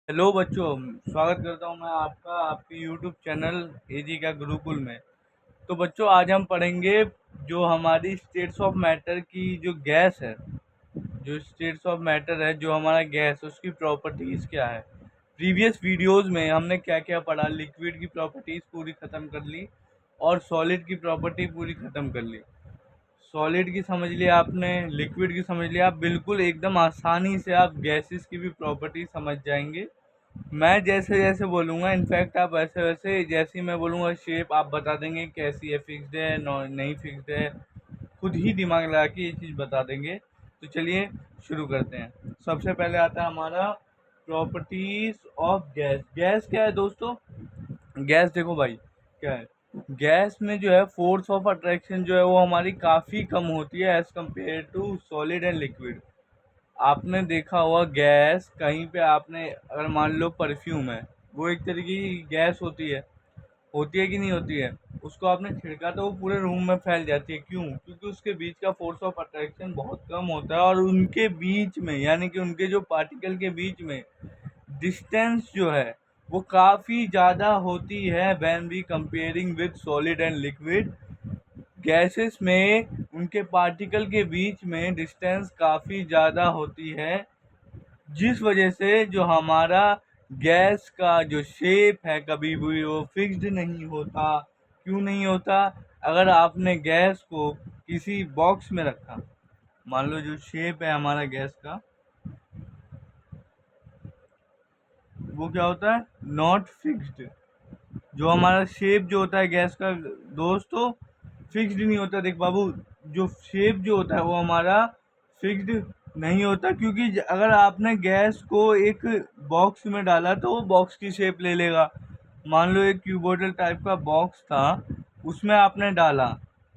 Hello बच्चों, स्वागत करता हूं मैं आपका आपके यूट्यूब चैनल एजी का गुरुकुल में। तो बच्चों, आज हम पढ़ेंगे जो हमारी स्टेट्स ऑफ मैटर की जो गैस है, जो स्टेट्स ऑफ मैटर है, जो हमारा गैस उसकी प्रॉपर्टीज़ क्या है। प्रीवियस वीडियोस में हमने क्या क्या पढ़ा, लिक्विड की प्रॉपर्टीज़ पूरी ख़त्म कर ली और सॉलिड की प्रॉपर्टी पूरी ख़त्म कर ली। सॉलिड की समझ लिया आपने, लिक्विड की समझ लिया, आप बिल्कुल एकदम आसानी से आप गैसेस की भी प्रॉपर्टी समझ जाएंगे। मैं जैसे जैसे बोलूँगा, इनफैक्ट आप वैसे वैसे जैसे ही मैं बोलूँगा शेप आप बता देंगे कैसी है, फिक्स्ड है नहीं फिक्स्ड है, खुद ही दिमाग लगा के ये चीज़ बता देंगे। तो चलिए शुरू करते हैं। सबसे पहले आता है हमारा प्रॉपर्टीज ऑफ गैस। गैस क्या है दोस्तों? गैस देखो भाई, क्या है, गैस में जो है फोर्स ऑफ अट्रैक्शन जो है वो हमारी काफ़ी कम होती है as compare to solid and liquid. आपने देखा होगा गैस कहीं पे, आपने अगर मान लो परफ्यूम है, वो एक तरीके की गैस होती है कि नहीं होती है। उसको आपने छिड़का तो वो पूरे रूम में फैल जाती है। क्यों? क्योंकि उसके बीच का फोर्स ऑफ अट्रैक्शन बहुत कम होता है और उनके बीच में, यानी कि उनके जो पार्टिकल के बीच में डिस्टेंस जो है वो काफ़ी ज़्यादा होती है when we comparing with solid and liquid. Gases में उनके पार्टिकल के बीच में डिस्टेंस काफ़ी ज़्यादा होती है, जिस वजह से जो हमारा गैस का जो शेप है कभी भी वो फिक्स्ड नहीं होता। क्यों नहीं होता? अगर आपने गैस को किसी बॉक्स में रखा, मान लो जो शेप है हमारा गैस का, वो क्या होता है? Not fixed. जो हमारा शेप जो होता है गैस का दोस्तों, फिक्स्ड नहीं होता। देख बाबू, जो शेप जो होता है वो हमारा फिक्स्ड नहीं होता, क्योंकि अगर आपने गैस को एक बॉक्स में डाला तो वो बॉक्स की शेप ले लेगा। मान लो एक क्यूबॉइडल टाइप का बॉक्स था, उसमें आपने डाला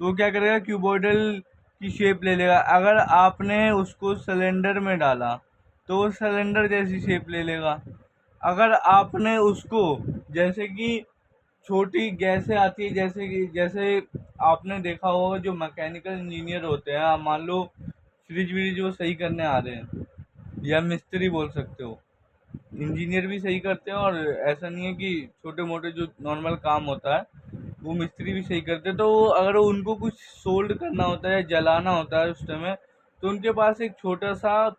तो वो क्या करेगा? क्यूबॉइडल की शेप ले लेगा। अगर आपने उसको सिलेंडर में डाला तो वो सिलेंडर जैसी शेप ले लेगा। अगर आपने उसको, जैसे कि छोटी गैसें आती है, जैसे आपने देखा होगा जो मैकेनिकल इंजीनियर होते हैं, आप मान लो फ्रिज व्रिज वो सही करने आ रहे हैं, या मिस्त्री बोल सकते हो, इंजीनियर भी सही करते हैं। और ऐसा नहीं है कि छोटे मोटे जो नॉर्मल काम होता है वो मिस्त्री भी सही करते हैं। तो अगर उनको कुछ सोल्ड करना होता है, जलाना होता है उस समय, तो उनके पास एक छोटा सा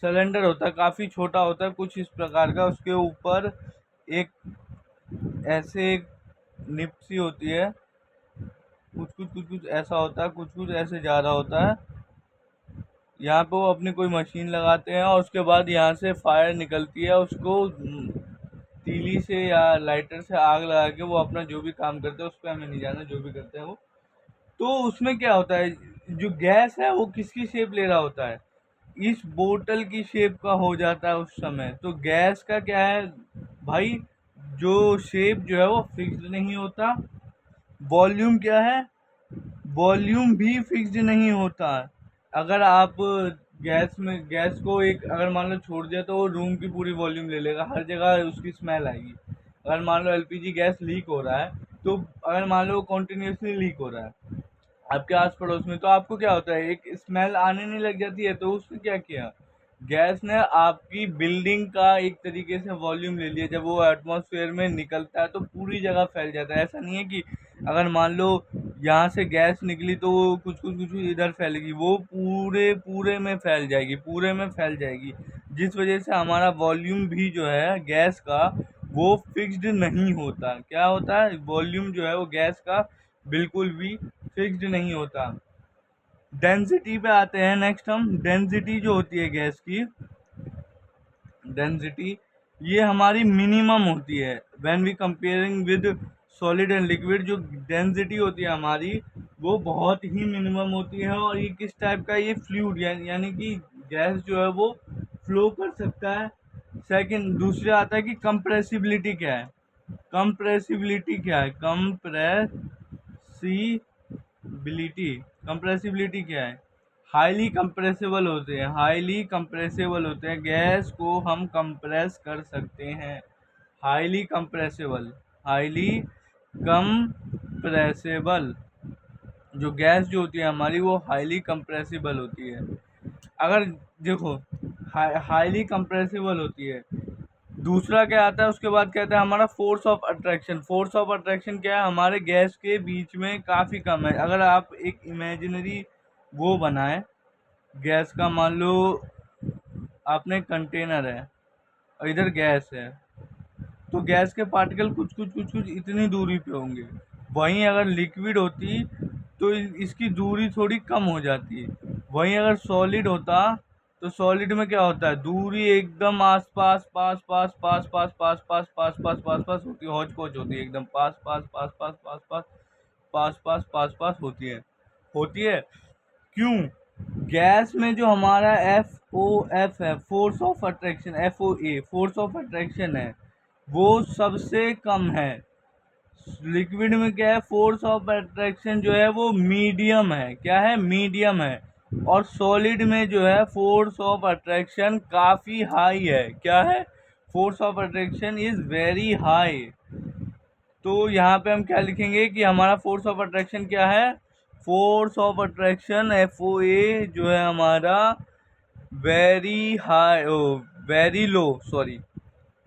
सिलेंडर होता है, काफ़ी छोटा होता है, कुछ इस प्रकार का। उसके ऊपर एक ऐसे एक निप सी होती है, कुछ ऐसा होता है, कुछ ऐसे जा रहा होता है। यहाँ पे वो अपनी कोई मशीन लगाते हैं और उसके बाद यहाँ से फायर निकलती है, उसको तीली से या लाइटर से आग लगा के वो अपना जो भी काम करते हैं, उस पर हमें नहीं जाना, जो भी करते हैं वो। तो उसमें क्या होता है, जो गैस है वो किसकी शेप ले रहा होता है? इस बोतल की शेप का हो जाता है उस समय। तो गैस का क्या है भाई, जो शेप जो है वो फिक्स्ड नहीं होता। वॉल्यूम क्या है? वॉल्यूम भी फिक्स्ड नहीं होता। अगर आप गैस को एक, अगर मान लो छोड़ दिया तो वो रूम की पूरी वॉल्यूम ले लेगा, हर जगह उसकी स्मेल आएगी। अगर मान लो एलपीजी गैस लीक हो रहा है, तो अगर मान लो कंटिन्यूसली लीक हो रहा है आपके आस पड़ोस में, तो आपको क्या होता है, एक स्मेल आने नहीं लग जाती है। तो उसने क्या किया, गैस ने आपकी बिल्डिंग का एक तरीके से वॉल्यूम ले लिया। जब वो एटमॉस्फेयर में निकलता है तो पूरी जगह फैल जाता है। ऐसा नहीं है कि अगर मान लो यहाँ से गैस निकली तो वो कुछ इधर फैलेगी, वो पूरे पूरे में फैल जाएगी, पूरे में फैल जाएगी। जिस वजह से हमारा वॉल्यूम भी जो है गैस का वो फिक्स्ड नहीं होता। क्या होता है? वॉल्यूम जो है वो गैस का बिल्कुल भी फिक्स्ड नहीं होता। डेंसिटी पे आते हैं नेक्स्ट हम। डेंसिटी जो होती है गैस की, डेंसिटी ये हमारी मिनिमम होती है when we comparing with solid and liquid. जो डेंसिटी होती है हमारी वो बहुत ही मिनिमम होती है। और ये किस टाइप का? ये फ्लूइड, यानी कि गैस जो है वो फ्लो कर सकता है। सेकंड, दूसरा आता है कि कंप्रेसिबिलिटी क्या है। कंप्रेसिबिलिटी क्या है? कंप्रेसिबिलिटी क्या है? हाईली कंप्रेसिबल होते हैं, हाईली कंप्रेसिबल होते हैं। गैस को हम कंप्रेस कर सकते हैं। हाईली कंप्रेसिबल, हाईली कंप्रेसिबल जो गैस जो होती है हमारी वो हाईली कंप्रेसिबल होती है। अगर देखो, हाईली कंप्रेसिबल होती है। दूसरा क्या आता है, उसके बाद क्या आता है हमारा force of attraction. Force of attraction क्या है, हमारे गैस के बीच में काफ़ी कम है। अगर आप एक इमेजिनरी वो बनाए गैस का, मान लो आपने कंटेनर है और इधर गैस है, तो गैस के पार्टिकल कुछ कुछ कुछ कुछ इतनी दूरी पे होंगे। वहीं अगर लिक्विड होती तो इसकी दूरी थोड़ी कम हो जाती। वहीं अगर सॉलिड होता तो सॉलिड में क्या होता है, दूरी एकदम आस पास पास पास पास पास पास पास पास पास पास पास होती है, हौच पौच होती है, एकदम पास पास पास पास पास पास पास पास पास पास होती है। क्यों? गैस में जो हमारा FOF है, force of attraction, FOA force of attraction है, वो सबसे कम है। लिक्विड में क्या है, फोर्स ऑफ अट्रैक्शन जो है वो मीडियम है। क्या है? मीडियम है। और सॉलिड में जो है फोर्स ऑफ अट्रैक्शन काफ़ी हाई है। क्या है? Force of attraction is very high. तो यहाँ पे हम क्या लिखेंगे कि हमारा फोर्स ऑफ अट्रैक्शन क्या है, फोर्स ऑफ अट्रैक्शन FOA जो है हमारा very high, oh very low, sorry,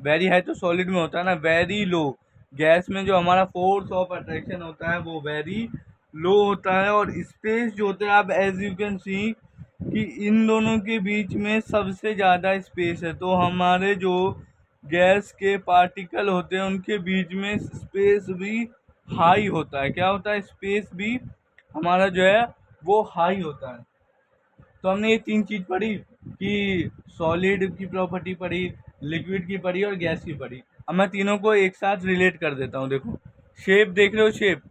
very high तो सॉलिड में होता है ना, वेरी लो। गैस में जो हमारा फोर्स ऑफ अट्रैक्शन होता है वो वेरी लो होता है। और स्पेस जो होता है, आप एज यू कैन सी कि इन दोनों के बीच में सबसे ज़्यादा स्पेस है। तो हमारे जो गैस के पार्टिकल होते हैं उनके बीच में स्पेस भी हाई होता है। क्या होता है? स्पेस भी हमारा जो है वो हाई होता है। तो हमने ये तीन चीज़ पढ़ी कि सॉलिड की प्रॉपर्टी पढ़ी, लिक्विड की पढ़ी और गैस की पढ़ी। अब मैं तीनों को एक साथ रिलेट कर देता हूँ। देखो, शेप देख रहे हो, शेप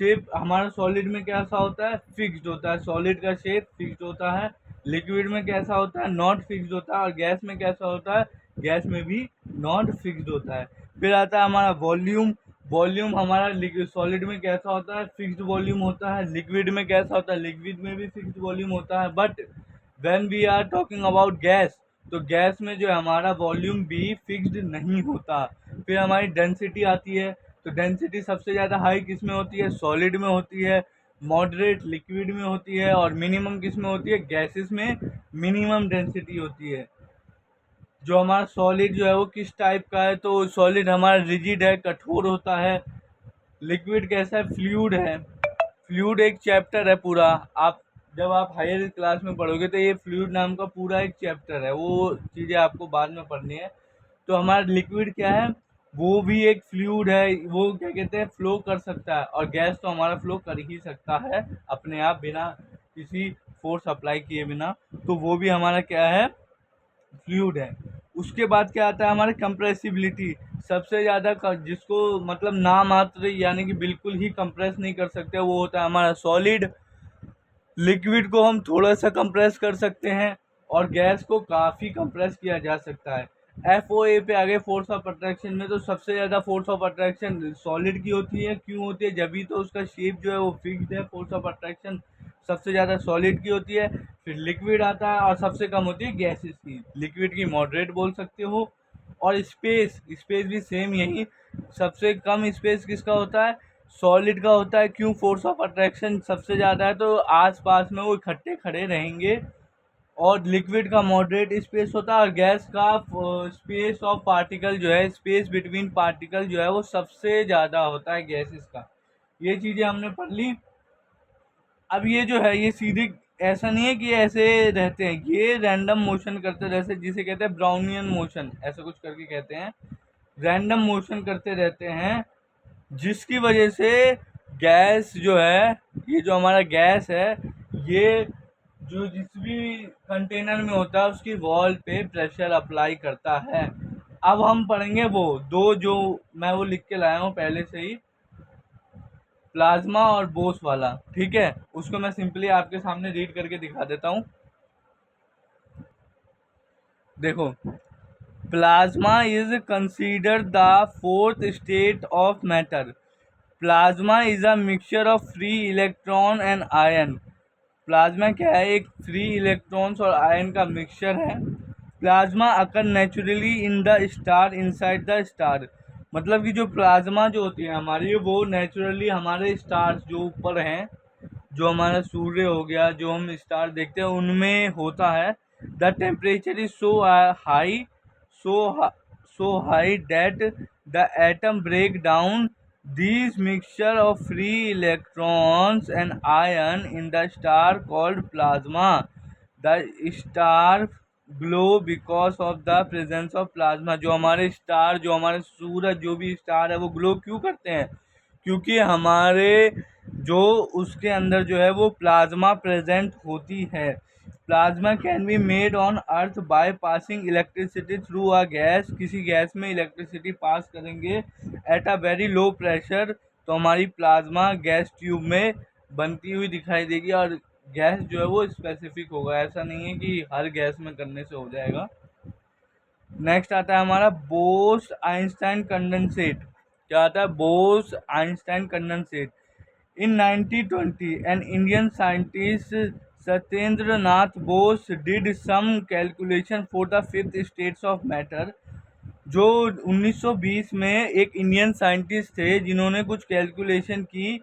शेप हमारा सॉलिड में कैसा होता है, फिक्स्ड होता है। सॉलिड का शेप फिक्स्ड होता है। लिक्विड में कैसा होता है, नॉट फिक्स्ड होता है। और गैस में कैसा होता है, गैस में भी नॉट फिक्स्ड होता है। फिर आता है हमारा वॉल्यूम। वॉल्यूम हमारा सॉलिड में कैसा होता है, फिक्स्ड वॉल्यूम होता है। लिक्विड में कैसा होता है, लिक्विड में भी फिक्स्ड वॉल्यूम होता है। But when we are talking about gas, तो गैस में जो है हमारा वॉल्यूम भी फिक्स्ड नहीं होता। फिर हमारी डेंसिटी आती है। तो डेंसिटी सबसे ज़्यादा हाई किस में होती है, सॉलिड में होती है। मॉडरेट लिक्विड में होती है। और मिनिमम किस में होती है, गैसेस में मिनिमम डेंसिटी होती है। जो हमारा सॉलिड जो है वो किस टाइप का है, तो सॉलिड हमारा रिजिड है, कठोर होता है। लिक्विड कैसा है, फ्लूइड है। फ्लूइड एक चैप्टर है पूरा। आप जब आप हायर क्लास में पढ़ोगे तो ये फ्लूइड नाम का पूरा एक चैप्टर है, वो चीज़ें आपको बाद में पढ़नी है। तो हमारा लिक्विड क्या है, वो भी एक फ्लूइड है। वो क्या कहते हैं, फ्लो कर सकता है। और गैस तो हमारा फ्लो कर ही सकता है अपने आप, बिना किसी फोर्स अप्लाई किए बिना। तो वो भी हमारा क्या है, फ्लूइड है। उसके बाद क्या आता है हमारे कंप्रेसिबिलिटी। सबसे ज़्यादा जिसको मतलब ना मात्र यानी कि बिल्कुल ही कंप्रेस नहीं कर सकते, वो होता है हमारा सॉलिड। लिक्विड को हम थोड़ा सा कंप्रेस कर सकते हैं और गैस को काफ़ी कंप्रेस किया जा सकता है। FOA पे आगे फोर्स ऑफ अट्रैक्शन में, तो सबसे ज़्यादा फोर्स ऑफ अट्रैक्शन सॉलिड की होती है। क्यों होती है, जब भी तो उसका शेप जो है वो फिक्स्ड है। फोर्स ऑफ अट्रैक्शन सबसे ज़्यादा सॉलिड की होती है। फिर लिक्विड आता है और सबसे कम होती है गैसेस की। लिक्विड की मॉडरेट बोल सकते हो। और स्पेस स्पेस भी सेम यही, सबसे कम स्पेस किसका होता है, सॉलिड का होता है। क्यों, फोर्स ऑफ अट्रैक्शन सबसे ज़्यादा है तो आसपास में वो इकट्ठे खड़े रहेंगे। और लिक्विड का मॉडरेट स्पेस होता है। और गैस का स्पेस ऑफ पार्टिकल जो है, स्पेस बिटवीन पार्टिकल जो है वो सबसे ज़्यादा होता है गैसेस का। ये चीज़ें हमने पढ़ ली। अब ये जो है ये सीधी, ऐसा नहीं है कि ऐसे रहते हैं, ये रैंडम मोशन करते, जैसे जिसे कहते हैं ब्राउनियन मोशन, ऐसा कुछ करके कहते हैं। रैंडम मोशन करते रहते हैं, जिसकी वजह से गैस जो है, ये जो हमारा गैस है, ये जो जिस भी कंटेनर में होता है उसकी वॉल पे प्रेशर अप्लाई करता है। अब हम पढ़ेंगे वो दो, जो मैं वो लिख के लाया हूँ पहले से ही, प्लाज्मा और बोस वाला। ठीक है, उसको मैं सिंपली आपके सामने रीड करके दिखा देता हूँ। देखो, plasma is considered the fourth state of matter. Plasma is a mixture of free electron and ion. Plasma क्या है, एक फ्री इलेक्ट्रॉन्स और आयन का मिक्सचर है। Plasma occur naturally in the star, inside the star. मतलब कि जो plasma जो होती है हमारी, वो नेचुरली हमारे स्टार्स जो ऊपर हैं, जो हमारा सूर्य हो गया, जो हम स्टार देखते हैं उनमें होता है। The temperature is so high, so so high that the atom break down these mixture of free electrons and ion in the star called plasma. The star glow because of the presence of plasma. जो हमारे star, जो हमारे सूरज, जो भी star है वो glow क्यों करते हैं? क्योंकि हमारे जो उसके अंदर जो है वो प्लाज्मा प्रेजेंट होती है। Plasma can be made on earth by passing electricity through a gas. किसी गैस में इलेक्ट्रिसिटी पास करेंगे at a very low pressure तो हमारी प्लाज्मा गैस ट्यूब में बनती हुई दिखाई देगी। और गैस जो है वो स्पेसिफिक होगा, ऐसा नहीं है कि हर गैस में करने से हो जाएगा। नेक्स्ट आता है हमारा बोस आइंस्टाइन कंडेंसेट। क्या आता है? Bose Einstein condensate. In 1920 an Indian scientist Satyendra Nath Bose did some calculation for the fifth states of matter. जो 1920 में एक इंडियन साइंटिस्ट थे जिन्होंने कुछ कैलकुलेशन की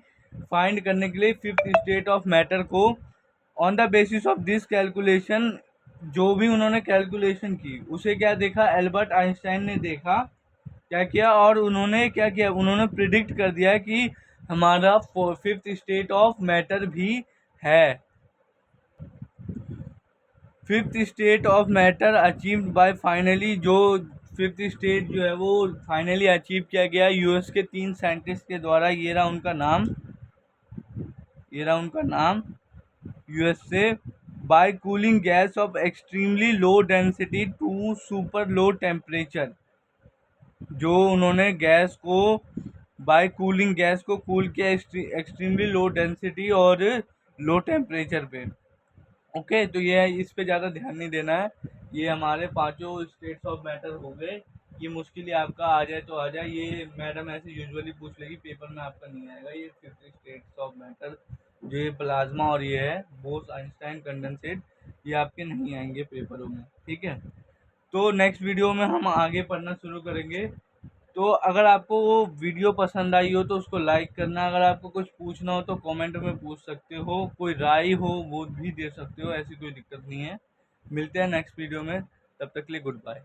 फाइंड करने के लिए फिफ्थ स्टेट ऑफ मैटर को। On the basis of this calculation, जो भी उन्होंने कैलकुलेशन की उसे क्या देखा, एल्बर्ट आइंस्टाइन ने देखा, क्या किया, और उन्होंने क्या किया, उन्होंने प्रिडिक्ट कर दिया कि हमारा फिफ्थ स्टेट ऑफ मैटर भी है। Fifth state of matter achieved by finally, जो फिफ्थ स्टेट जो है वो फाइनली अचीव किया गया यूएस के 3 साइंटिस्ट के द्वारा। ये रहा उनका नाम, ये रहा उनका नाम यूएस से। By cooling gas of extremely low density to super low temperature. जो उन्होंने गैस को बाय कूलिंग गैस को कूल किया एक्सट्रीमली लो डेंसिटी और लो टेम्परेचर पे। ओके, तो ये है, इस पे ज़्यादा ध्यान नहीं देना है। ये हमारे 5 स्टेट्स ऑफ मैटर हो गए। ये मुश्किल ही आपका आ जाए तो आ जाए, ये मैडम ऐसे यूजुअली पूछ लेगी, पेपर में आपका नहीं आएगा। ये 50 स्टेट्स ऑफ मैटर, जो ये प्लाज्मा और ये है बोस आइंस्टाइन कंडेंसेट, ये आपके नहीं आएंगे पेपरों में, ठीक है। तो नेक्स्ट वीडियो में हम आगे पढ़ना शुरू करेंगे। तो अगर आपको वो वीडियो पसंद आई हो तो उसको लाइक करना। अगर आपको कुछ पूछना हो तो कमेंट में पूछ सकते हो, कोई राय हो वो भी दे सकते हो, ऐसी कोई दिक्कत नहीं है। मिलते हैं नेक्स्ट वीडियो में, तब तक के लिए गुड बाय।